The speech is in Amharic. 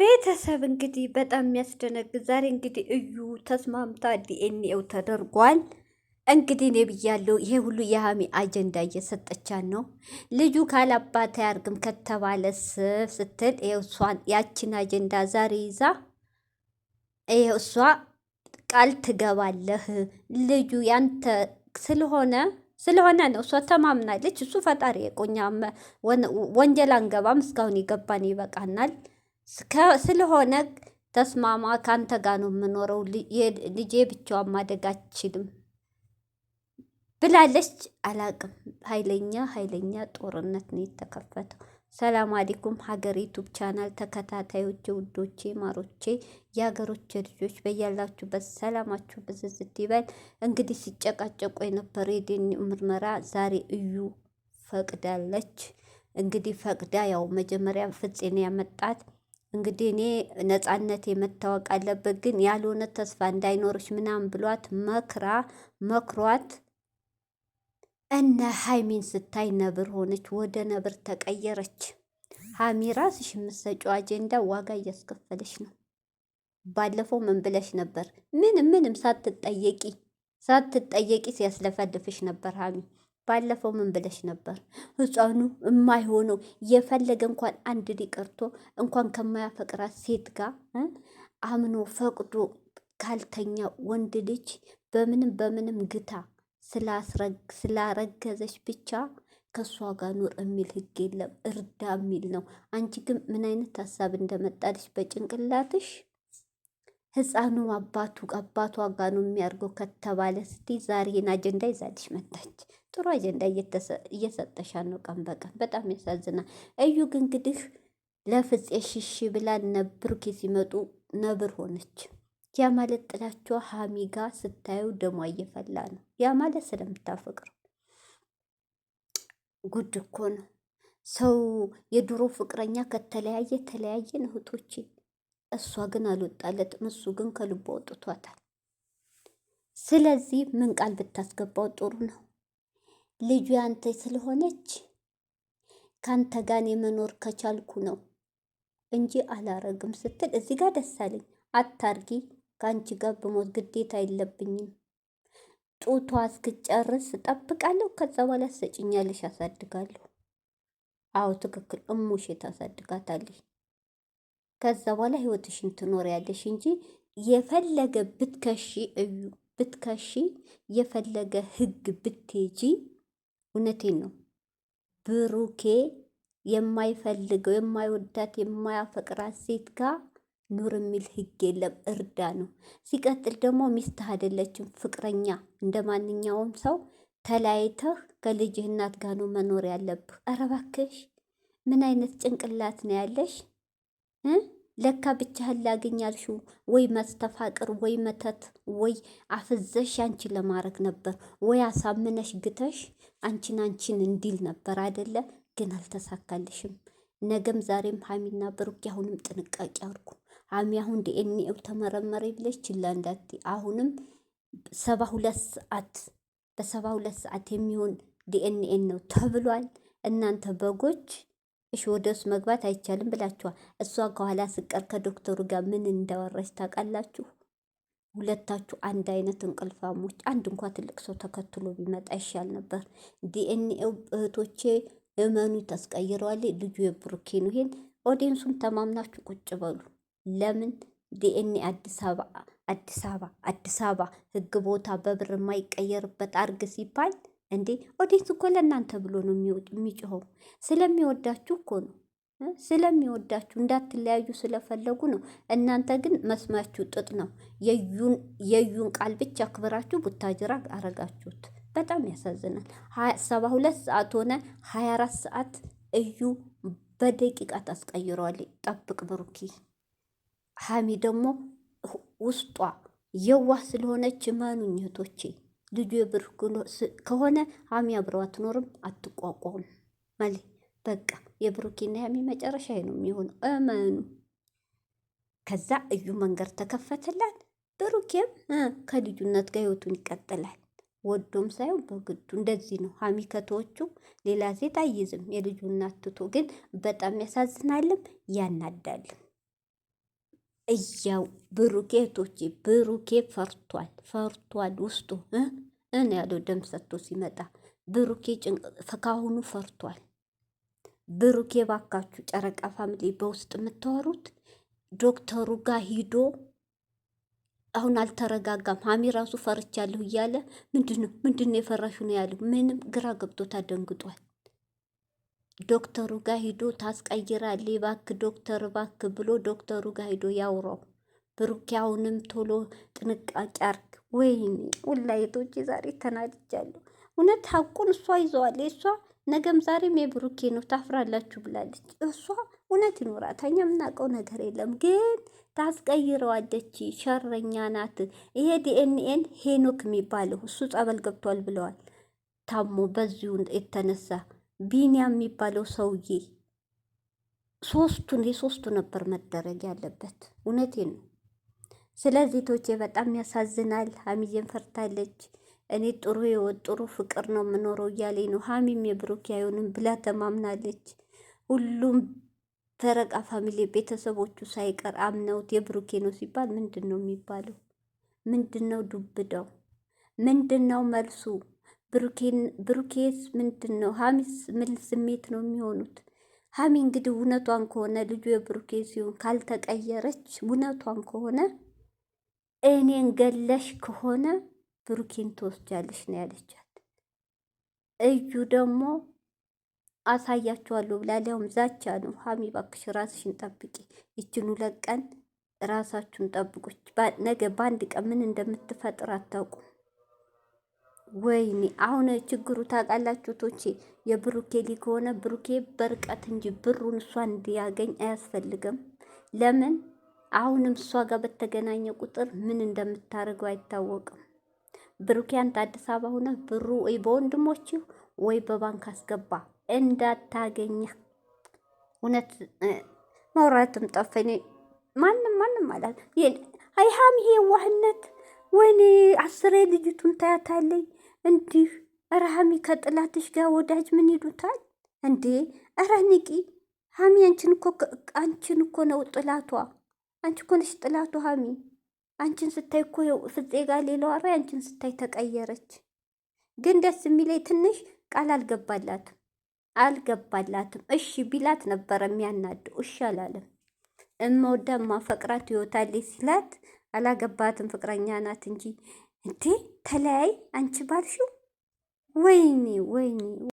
ቤተሰብ እንግዲህ በጣም የሚያስደነግጥ ዛሬ እንግዲህ እዩ ተስማምታ ዲኤንኤው ተደርጓል። እንግዲህ እኔ ብያለሁ፣ ይሄ ሁሉ የሀሚ አጀንዳ እየሰጠቻን ነው። ልጁ ካላባት አያርግም ከተባለስ ስትል እሷን ያችን አጀንዳ ዛሬ ይዛ እሷ ቃል ትገባለህ ልጁ ያንተ ስለሆነ ነው። እሷ ተማምናለች። እሱ ፈጣሪ የቆኛ ወንጀል አንገባም፣ እስካሁን የገባን ይበቃናል። ስለሆነ ተስማማ፣ ከአንተ ጋር ነው የምኖረው፣ ልጄ ብቻዋን ማደግ አትችልም ብላለች። አላቅም። ኃይለኛ ጦርነት ነው የተከፈተው። ሰላም አለይኩም ሀገር ዩቱብ ቻናል ተከታታዮች ውዶቼ፣ ማሮቼ፣ የሀገሮች ልጆች በያላችሁበት ሰላማችሁ ብዝዝት ይበል። እንግዲህ ሲጨቃጨቁ የነበረ የዲኤንኤ ምርመራ ዛሬ እዩ ፈቅዳለች። እንግዲህ ፈቅዳ ያው መጀመሪያ ፍፄን ያመጣት እንግዲህ እኔ ነፃነት መታወቅ አለበት ግን ያልሆነ ተስፋ እንዳይኖርሽ ምናምን ብሏት መክሯት እነ ሀይሚን ስታይ ነብር ሆነች፣ ወደ ነብር ተቀየረች። ሀሚ ራስሽ የምትሰጪው አጀንዳ ዋጋ እያስከፈለች ነው። ባለፈው ምን ብለሽ ነበር? ምንም ሳትጠየቂ ሲያስለፈልፍሽ ነበር ሀሚ። ባለፈው ምን ብለሽ ነበር? ህፃኑ የማይሆነው የፈለገ እንኳን አንድ ሊቀርቶ እንኳን ከማያፈቅራት ሴት ጋር አምኖ ፈቅዶ ካልተኛ ወንድ ልጅ በምንም ግታ ስላረገዘች ብቻ ከእሷ ጋር ኑር የሚል ህግ የለም፣ እርዳ የሚል ነው። አንቺ ግን ምን አይነት ሀሳብ እንደመጣልሽ በጭንቅላትሽ ህፃኑ አባቷ ጋር ነው የሚያርገው ከተባለ ስትይ ዛሬን አጀንዳ ይዛልሽ መጣች። ጥሩ አጀንዳ እየሰጠሻን ነው ቀን በቀን። በጣም ያሳዝናል። እዩ ግን እንግዲህ ለፍፄ ሽሽ ብላ ብሩኬ ሲመጡ ነብር ሆነች። ያ ማለት ጥላቿ ሀሚ ጋ ስታዩ ደሟ እየፈላ ነው። ያ ማለት ስለምታፈቅር ጉድ እኮ ነው። ሰው የድሮ ፍቅረኛ ከተለያየ ተለያየን እህቶቼ። እሷ ግን አልወጣለትም፣ እሱ ግን ከልቦ ወጥቷታል። ስለዚህ ምን ቃል ብታስገባው ጥሩ ነው? ልጁ ያንተ ስለሆነች ካንተ ጋር የመኖር ከቻልኩ ነው እንጂ አላረግም ስትል እዚህ ጋር ደስ አለኝ። አታርጊ፣ ከአንቺ ጋር በሞት ግዴታ የለብኝም። ጡቷ እስክጨርስ እጠብቃለሁ። ከዛ በኋላ ሰጭኛለሽ፣ አሳድጋለሁ። አዎ ትክክል፣ እሙሽ ታሳድጋታለሽ። ከዛ በኋላ ህይወትሽን ትኖሪያለሽ እንጂ የፈለገ ብትከሺ የፈለገ ህግ ብትሄጂ፣ እውነቴን ነው ብሩኬ የማይፈልገው የማይወዳት የማያፈቅራት ሴት ጋር ኑር የሚል ህግ የለም። እርዳ ነው። ሲቀጥል ደግሞ ሚስትህ አይደለችም ፍቅረኛ። እንደ ማንኛውም ሰው ተለያይተህ ከልጅህ እናት ጋር ነው መኖር ያለብህ። ኧረ እባክሽ ምን አይነት ጭንቅላት ነው ያለሽ? ለካ ብቻህን ላገኛልሽው ወይ መስተፋቅር ወይ መተት ወይ አፍዘሽ አንቺን ለማድረግ ነበር፣ ወይ አሳምነሽ ግተሽ አንቺን እንዲል ነበር አይደለ? ግን አልተሳካልሽም። ነገም ዛሬም ሀሚና ብሩክ አሁንም ጥንቃቄ አድርጉ። ሀሚ አሁን ዲኤንኤው ተመረመረ ብለሽ ችላ እንዳትዪ። አሁንም በ72 ሰዓት የሚሆን ዲኤንኤ ነው ተብሏል። እናንተ በጎች እሺ ወደ ውስጥ መግባት አይቻልም ብላችኋል። እሷ ከኋላ ስቀር ከዶክተሩ ጋር ምን እንዳወራች ታውቃላችሁ? ሁለታችሁ አንድ አይነት እንቅልፋሞች። አንድ እንኳ ትልቅ ሰው ተከትሎ ቢመጣ ይሻል ነበር። ዲኤንኤው እህቶቼ እመኑ ተስቀይረዋል። ልጁ የብሩኬ ነው። ይሄን ኦዲየንሱም ተማምናችሁ ቁጭ በሉ። ለምን ዲኤንኤ አዲስ አበባ ህግ ቦታ በብር የማይቀየርበት አርግ ሲባል እንዴ! ኦዲየንስ እኮ ለእናንተ ብሎ ነው የሚጮኸው። ስለሚወዳችሁ እኮ ነው። ስለሚወዳችሁ እንዳትለያዩ ስለፈለጉ ነው። እናንተ ግን መስማችሁ ጥጥ ነው። የዩን ቃል ብቻ አክብራችሁ ቡታጅራ አረጋችሁት። በጣም ያሳዝናል። 72 ሰዓት ሆነ 24 ሰዓት እዩ በደቂቃ ታስቀይረዋል። ጠብቅ ብሩኪ። ሀሚ ደግሞ ውስጧ የዋህ ስለሆነች እመኑኝ እህቶቼ፣ ልጁ የብሩክ ከሆነ ሀሚ አብረው አትኖርም፣ አትቋቋም ማለት በቃ የብሩኪና ሀሚ መጨረሻ ነው የሚሆነው፣ እመኑ። ከዛ እዩ መንገድ ተከፈተላት። ብሩኬም ከልጁነት ጋር ህይወቱን ይቀጥላል። ወዶም ሳይሆን በግዱ እንደዚህ ነው። ሀሚ ከተዎቹ ሌላ ሴት አይዝም። የልጁ እናት ትቶ ግን በጣም ያሳዝናልም ያናዳልም። እያው ብሩኬቶቼ ብሩኬ ፈርቷል ውስጡ እኔ ያለው ደም ሰጥቶ ሲመጣ ብሩኬ ካሁኑ ፈርቷል። ብሩኬ ባካችሁ ጨረቃ ፋሚሊ በውስጥ የምታወሩት ዶክተሩ ጋር ሂዶ አሁን አልተረጋጋም። ሀሚ ራሱ ፈርቻለሁ እያለ ምንድነው የፈራሹ ነው ያለው። ምንም ግራ ገብቶታ ደንግጧል። ዶክተሩ ጋር ሂዶ ታስቀይራል ባክ ዶክተር ባክ ብሎ ዶክተሩ ጋር ሂዶ ያውራው። ብሩኬ አሁንም ቶሎ ጥንቃቄ አርግ። ወይኔ ውላይቶች ዛሬ ተናድጃለሁ። እውነት ሀቁን እሷ ይዘዋል። እሷ ነገም ዛሬም የብሩኬ ነው ታፍራላችሁ ብላለች። እሷ እውነት ይኖራታ እኛ የምናውቀው ነገር የለም ግን ታስቀይረዋለች። ሸረኛ ናት። ይሄ ዲኤንኤን ሄኖክ የሚባለው እሱ ጸበል ገብቷል ብለዋል ታሞ በዚሁ የተነሳ ቢኒያም የሚባለው ሰውዬ የሶስቱ ነበር መደረግ ያለበት። እውነቴን ነው። ስለዚህ ቶቼ በጣም ያሳዝናል። ሀሚዬን ፈርታለች። እኔ ጥሩ ህይወት ጥሩ ፍቅር ነው የምኖረው እያለኝ ነው። ሀሚም የብሩክ አይሆንም ብላ ተማምናለች። ሁሉም ተረቃ ፋሚሊ ቤተሰቦቹ ሳይቀር አምነውት የብሩኬ ነው ሲባል ምንድን ነው የሚባለው? ምንድን ነው ዱብዳው? ምንድን ነው መልሱ? ብሩኬስ ምንድን ነው? ሀሚስ ምን ስሜት ነው የሚሆኑት? ሀሚ እንግዲህ እውነቷን ከሆነ ልጁ የብሩኬ ሲሆን ካልተቀየረች እውነቷን ከሆነ እኔን ገለሽ ከሆነ ብሩኬን ትወስጃለሽ ነው ያለቻት። እዩ ደግሞ አሳያችኋለሁ ብላ ሊያውም ዛቻ ነው። ሀሚ ባክሽ ራስሽን ጠብቂ፣ ይችን 2 ቀን ራሳችሁን ጠብቁች። ነገ በአንድ ቀን ምን እንደምትፈጥር አታውቁም። ወይኔ አሁን ችግሩ ታውቃላችሁ ቶቼ የብሩኬ ሊ ከሆነ ብሩኬ በርቀት እንጂ ብሩን እሷ እንዲያገኝ አያስፈልግም። ለምን አሁንም እሷ ጋር በተገናኘ ቁጥር ምን እንደምታደርገው አይታወቅም። ብሩኬ አንተ አዲስ አበባ ሆነ ብሩ ወይ በወንድሞች ወይ በባንክ አስገባ እንዳታገኘህ። እውነት መውራትም ጠፈኔ ማንም አላት። አይ ሀሚ የዋህነት ወይኔ 10 ልጅቱን ታያታለኝ እንዲህ ረሃሚ ከጥላትሽ ጋር ወዳጅ ምን ይሉታል እንዴ? ኧረ ንቂ ሀሚ አንቺን እኮ ነው ጥላቷ። አንቺ እኮ ነሽ ጥላቷ ሀሚ። አንቺን ስታይ እኮ ፍፄ ጋር ሌላው አራ አንቺን ስታይ ተቀየረች። ግን ደስ የሚለኝ ትንሽ ቃል አልገባላትም። እሺ ቢላት ነበረ የሚያናደው። እሺ አላለም። እመወዳ ማፈቅራት ይወታለች ሲላት አላገባትም። ፍቅረኛ ናት እንጂ እንዴ ተለያይ አንቺ ባልሽው። ወይኔ